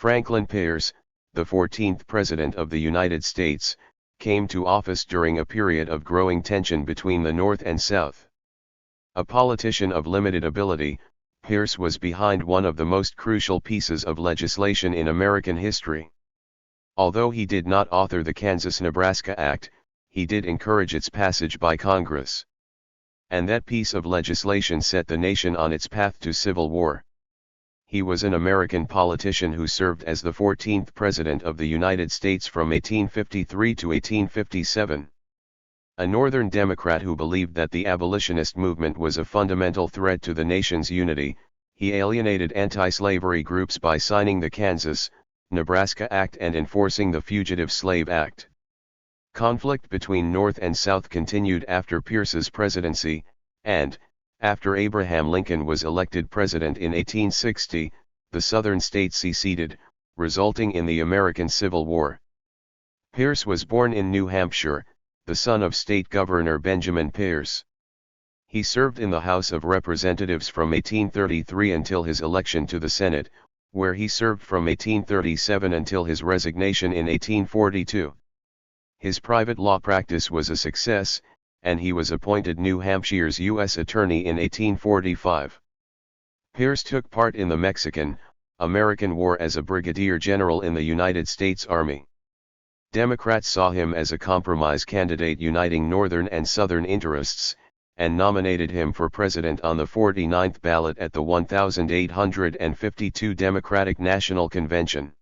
Franklin Pierce, the 14th President of the United States, came to office during a period of growing tension between the North and South. A politician of limited ability, Pierce was behind one of the most crucial pieces of legislation in American history. Although he did not author the Kansas-Nebraska Act, he did encourage its passage by Congress. And that piece of legislation set the nation on its path to civil war. He was an American politician who served as the 14th President of the United States from 1853 to 1857. A Northern Democrat who believed that the abolitionist movement was a fundamental threat to the nation's unity, he alienated anti-slavery groups by signing the Kansas-Nebraska Act and enforcing the Fugitive Slave Act. Conflict between North and South continued after Pierce's presidency, and, after Abraham Lincoln was elected president in 1860, the Southern states seceded, resulting in the American Civil War. Pierce was born in New Hampshire, the son of State Governor Benjamin Pierce. He served in the House of Representatives from 1833 until his election to the Senate, where he served from 1837 until his resignation in 1842. His private law practice was a success, and he was appointed New Hampshire's U.S. Attorney in 1845. Pierce took part in the Mexican-American War as a brigadier general in the United States Army. Democrats saw him as a compromise candidate uniting Northern and Southern interests, and nominated him for president on the 49th ballot at the 1852 Democratic National Convention.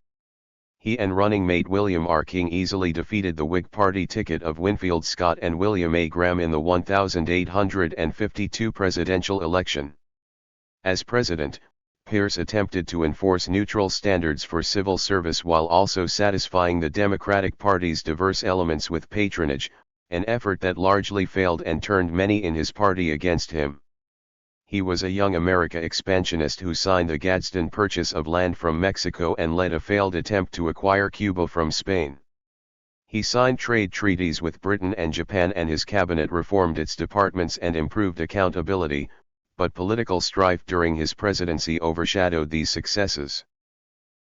He and running mate William R. King easily defeated the Whig Party ticket of Winfield Scott and William A. Graham in the 1852 presidential election. As president, Pierce attempted to enforce neutral standards for civil service while also satisfying the Democratic Party's diverse elements with patronage, an effort that largely failed and turned many in his party against him. He was a young America expansionist who signed the Gadsden Purchase of land from Mexico and led a failed attempt to acquire Cuba from Spain. He signed trade treaties with Britain and Japan, and his cabinet reformed its departments and improved accountability, but political strife during his presidency overshadowed these successes.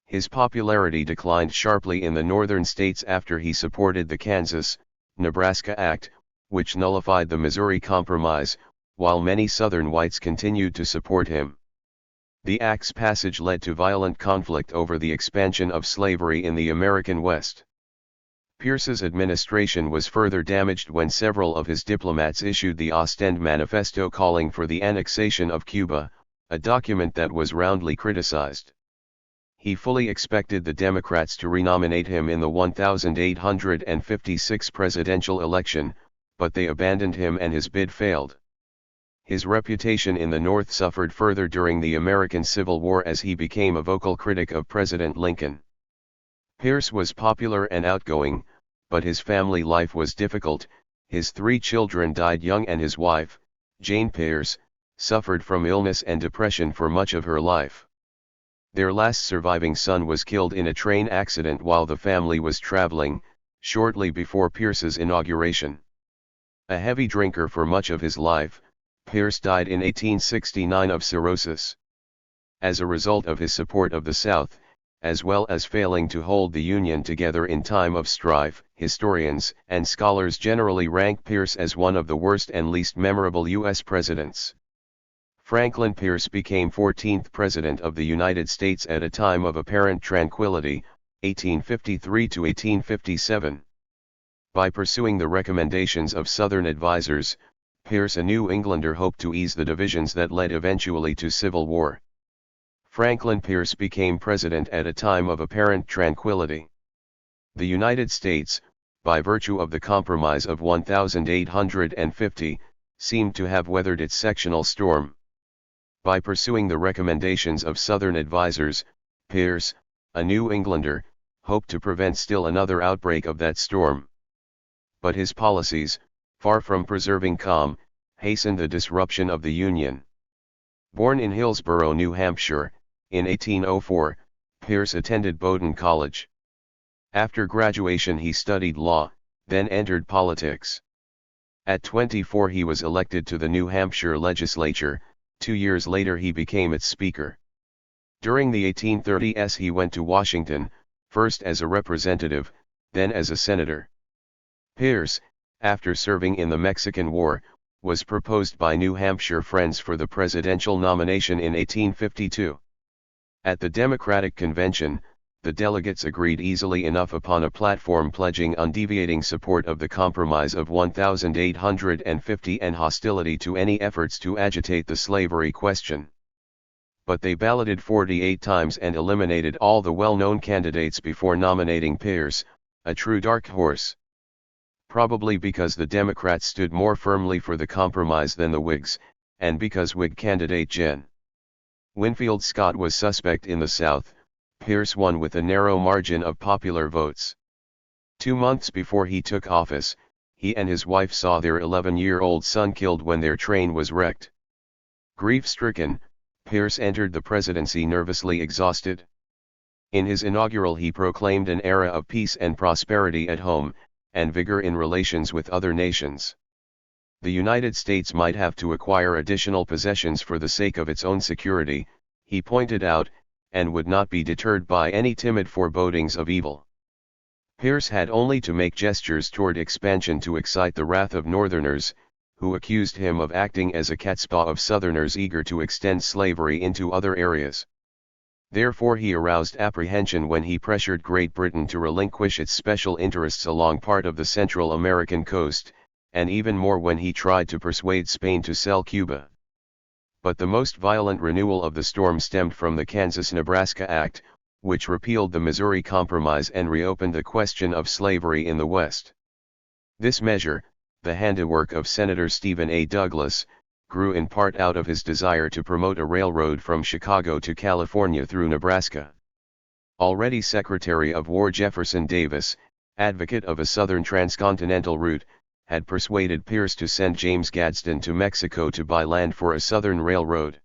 His popularity declined sharply in the northern states after he supported the Kansas-Nebraska Act, which nullified the Missouri Compromise, while many Southern whites continued to support him. The act's passage led to violent conflict over the expansion of slavery in the American West. Pierce's administration was further damaged when several of his diplomats issued the Ostend Manifesto calling for the annexation of Cuba, a document that was roundly criticized. He fully expected the Democrats to renominate him in the 1856 presidential election, but they abandoned him and his bid failed. His reputation in the North suffered further during the American Civil War as he became a vocal critic of President Lincoln. Pierce was popular and outgoing, but his family life was difficult. His 3 children died young and his wife, Jane Pierce, suffered from illness and depression for much of her life. Their last surviving son was killed in a train accident while the family was traveling, shortly before Pierce's inauguration. A heavy drinker for much of his life, Pierce died in 1869 of cirrhosis. As a result of his support of the South, as well as failing to hold the Union together in time of strife, historians and scholars generally rank Pierce as one of the worst and least memorable U.S. presidents. Franklin Pierce became 14th President of the United States at a time of apparent tranquility, 1853 to 1857. By pursuing the recommendations of Southern advisors, Pierce, a New Englander, hoped to ease the divisions that led eventually to civil war. Franklin Pierce became president at a time of apparent tranquility. The United States, by virtue of the Compromise of 1850, seemed to have weathered its sectional storm. By pursuing the recommendations of Southern advisors, Pierce, a New Englander, hoped to prevent still another outbreak of that storm. But his policies, far from preserving calm, hastened the disruption of the Union. Born in Hillsborough, New Hampshire, in 1804, Pierce attended Bowdoin College. After graduation he studied law, then entered politics. At 24 he was elected to the New Hampshire legislature. 2 years later he became its speaker. During the 1830s he went to Washington, first as a representative, then as a senator. Pierce, after serving in the Mexican War, was proposed by New Hampshire Friends for the presidential nomination in 1852. At the Democratic Convention, the delegates agreed easily enough upon a platform pledging undeviating support of the Compromise of 1850 and hostility to any efforts to agitate the slavery question. But they balloted 48 times and eliminated all the well-known candidates before nominating Pierce, a true dark horse. Probably because the Democrats stood more firmly for the compromise than the Whigs, and because Whig candidate Gen. Winfield Scott was suspect in the South, Pierce won with a narrow margin of popular votes. 2 months before he took office, he and his wife saw their 11-year-old son killed when their train was wrecked. Grief-stricken, Pierce entered the presidency nervously exhausted. In his inaugural he proclaimed an era of peace and prosperity at home, and vigor in relations with other nations. The United States might have to acquire additional possessions for the sake of its own security, he pointed out, and would not be deterred by any timid forebodings of evil. Pierce had only to make gestures toward expansion to excite the wrath of Northerners, who accused him of acting as a catspaw of Southerners eager to extend slavery into other areas. Therefore he aroused apprehension when he pressured Great Britain to relinquish its special interests along part of the Central American coast, and even more when he tried to persuade Spain to sell Cuba. But the most violent renewal of the storm stemmed from the Kansas-Nebraska Act, which repealed the Missouri Compromise and reopened the question of slavery in the West. This measure, the handiwork of Senator Stephen A. Douglas, grew in part out of his desire to promote a railroad from Chicago to California through Nebraska. Already Secretary of War Jefferson Davis, advocate of a southern transcontinental route, had persuaded Pierce to send James Gadsden to Mexico to buy land for a southern railroad.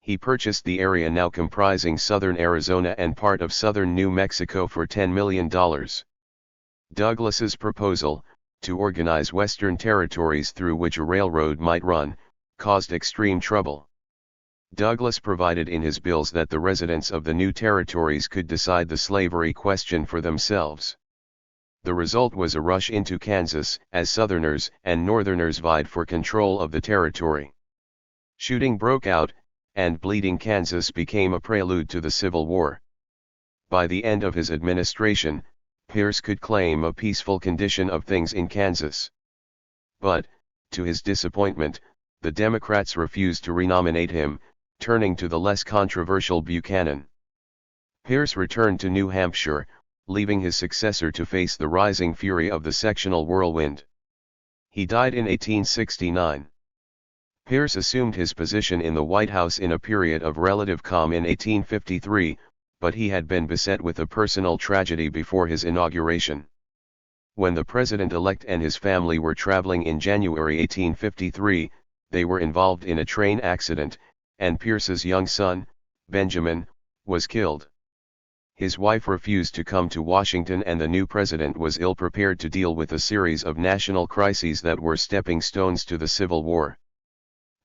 He purchased the area now comprising southern Arizona and part of southern New Mexico for $10 million. Douglas's proposal, to organize western territories through which a railroad might run, caused extreme trouble. Douglas provided in his bills that the residents of the new territories could decide the slavery question for themselves. The result was a rush into Kansas, as Southerners and Northerners vied for control of the territory. Shooting broke out, and Bleeding Kansas became a prelude to the Civil War. By the end of his administration, Pierce could claim a peaceful condition of things in Kansas. But, to his disappointment, the Democrats refused to renominate him, turning to the less controversial Buchanan. Pierce returned to New Hampshire, leaving his successor to face the rising fury of the sectional whirlwind. He died in 1869. Pierce assumed his position in the White House in a period of relative calm in 1853, but he had been beset with a personal tragedy before his inauguration. When the president-elect and his family were traveling in January 1853, they were involved in a train accident, and Pierce's young son, Benjamin, was killed. His wife refused to come to Washington and the new president was ill-prepared to deal with a series of national crises that were stepping stones to the Civil War.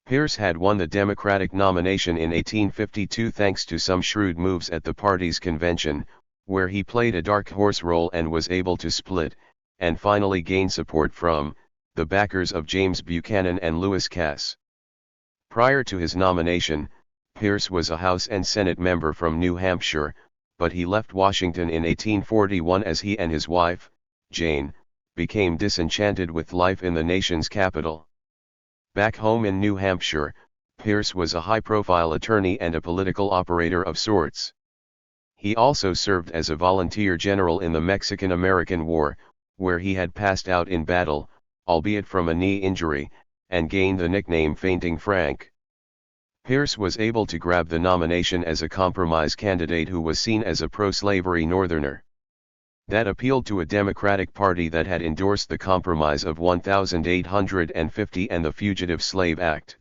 Pierce had won the Democratic nomination in 1852 thanks to some shrewd moves at the party's convention, where he played a dark horse role and was able to split, and finally gain support from, the backers of James Buchanan and Lewis Cass. Prior to his nomination, Pierce was a House and Senate member from New Hampshire, but he left Washington in 1841 as he and his wife, Jane, became disenchanted with life in the nation's capital. Back home in New Hampshire, Pierce was a high-profile attorney and a political operator of sorts. He also served as a volunteer general in the Mexican-American War, where he had passed out in battle, albeit from a knee injury, and gained the nickname Fainting Frank. Pierce was able to grab the nomination as a compromise candidate who was seen as a pro-slavery Northerner. That appealed to a Democratic Party that had endorsed the Compromise of 1850 and the Fugitive Slave Act.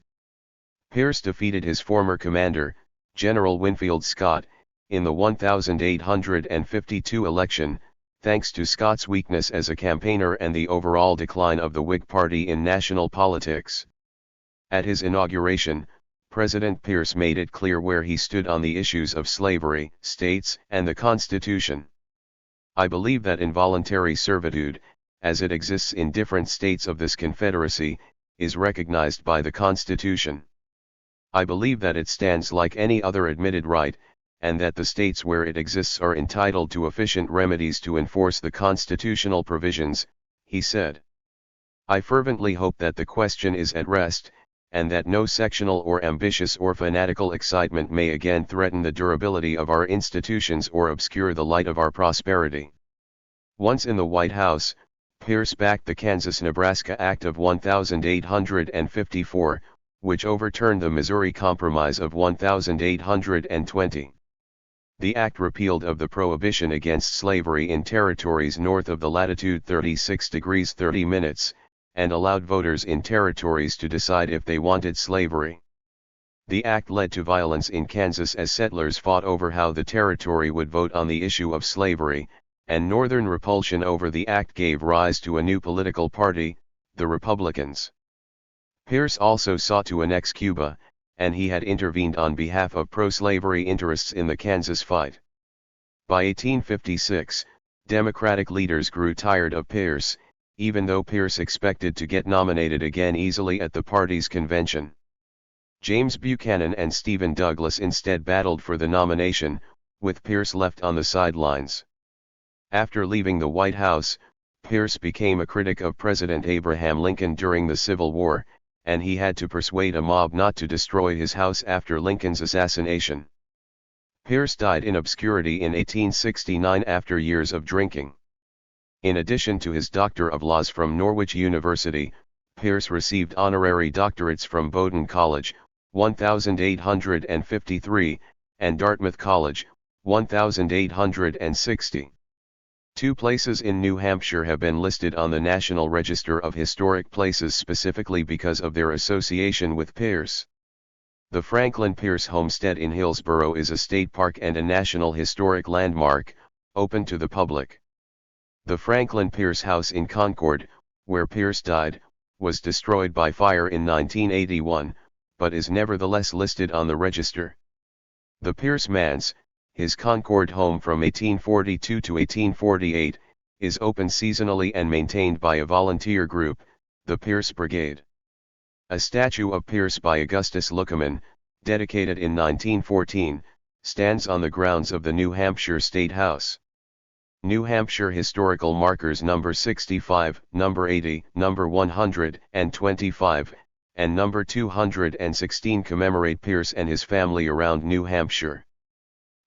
Pierce defeated his former commander, General Winfield Scott, in the 1852 election, thanks to Scott's weakness as a campaigner and the overall decline of the Whig Party in national politics. At his inauguration, President Pierce made it clear where he stood on the issues of slavery, states, and the Constitution. I believe that involuntary servitude, as it exists in different states of this Confederacy, is recognized by the Constitution. I believe that it stands like any other admitted right, and that the states where it exists are entitled to efficient remedies to enforce the constitutional provisions, he said. I fervently hope that the question is at rest, and that no sectional or ambitious or fanatical excitement may again threaten the durability of our institutions or obscure the light of our prosperity. Once in the White House, Pierce backed the Kansas-Nebraska Act of 1854, which overturned the Missouri Compromise of 1820. The act repealed of the prohibition against slavery in territories north of the latitude 36 degrees 30 minutes, and allowed voters in territories to decide if they wanted slavery. The act led to violence in Kansas as settlers fought over how the territory would vote on the issue of slavery, and Northern repulsion over the act gave rise to a new political party, the Republicans. Pierce also sought to annex Cuba, and he had intervened on behalf of pro-slavery interests in the Kansas fight. By 1856, Democratic leaders grew tired of Pierce, even though Pierce expected to get nominated again easily at the party's convention. James Buchanan and Stephen Douglas instead battled for the nomination, with Pierce left on the sidelines. After leaving the White House, Pierce became a critic of President Abraham Lincoln during the Civil War, and he had to persuade a mob not to destroy his house after Lincoln's assassination. Pierce died in obscurity in 1869 after years of drinking. In addition to his Doctor of Laws from Norwich University, Pierce received honorary doctorates from Bowdoin College, 1853, and Dartmouth College, 1860. Two places in New Hampshire have been listed on the National Register of Historic Places specifically because of their association with Pierce. The Franklin Pierce Homestead in Hillsborough is a state park and a National Historic Landmark, open to the public. The Franklin Pierce House in Concord, where Pierce died, was destroyed by fire in 1981, but is nevertheless listed on the register. The Pierce Manse, his Concord home from 1842 to 1848, is open seasonally and maintained by a volunteer group, the Pierce Brigade. A statue of Pierce by Augustus Loockerman, dedicated in 1914, stands on the grounds of the New Hampshire State House. New Hampshire historical markers number 65, number 80, number 125, and number 216 commemorate Pierce and his family around New Hampshire.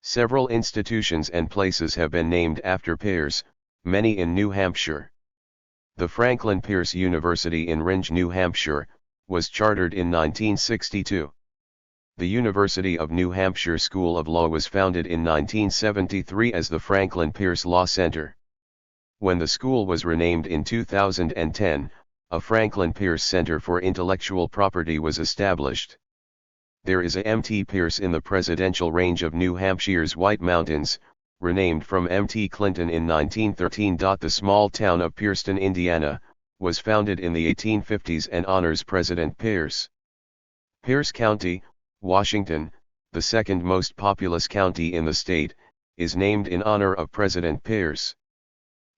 Several institutions and places have been named after Pierce, many in New Hampshire. The Franklin Pierce University in Rindge, New Hampshire, was chartered in 1962. The University of New Hampshire School of Law was founded in 1973 as the Franklin Pierce Law Center. When the school was renamed in 2010, a Franklin Pierce Center for Intellectual Property was established. There is a M.T. Pierce in the presidential range of New Hampshire's White Mountains, renamed from M.T. Clinton in 1913. The small town of Pierceton, Indiana, was founded in the 1850s and honors President Pierce. Pierce County, Washington, the second most populous county in the state, is named in honor of President Pierce.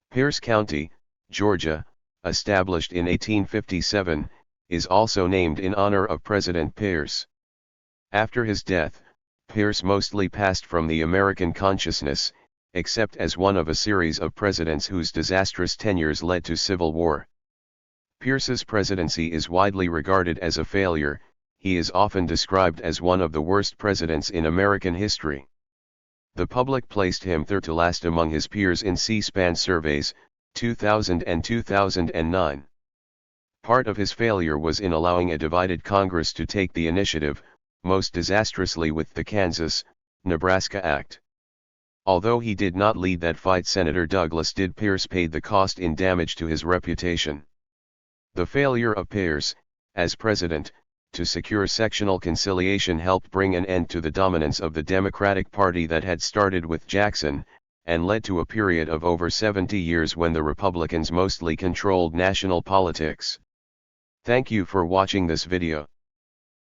Pierce County, Georgia, established in 1857, is also named in honor of President Pierce. After his death, Pierce mostly passed from the American consciousness, except as one of a series of presidents whose disastrous tenures led to civil war. Pierce's presidency is widely regarded as a failure. He is often described as one of the worst presidents in American history. The public placed him third to last among his peers in C-SPAN surveys, 2000 and 2009. Part of his failure was in allowing a divided Congress to take the initiative, most disastrously with the Kansas-Nebraska Act. Although he did not lead that fight, Senator Douglas did. Pierce paid the cost in damage to his reputation. The failure of Pierce, as president, to secure sectional conciliation helped bring an end to the dominance of the Democratic Party that had started with Jackson, and led to a period of over 70 years when the Republicans mostly controlled national politics. Thank you for watching this video.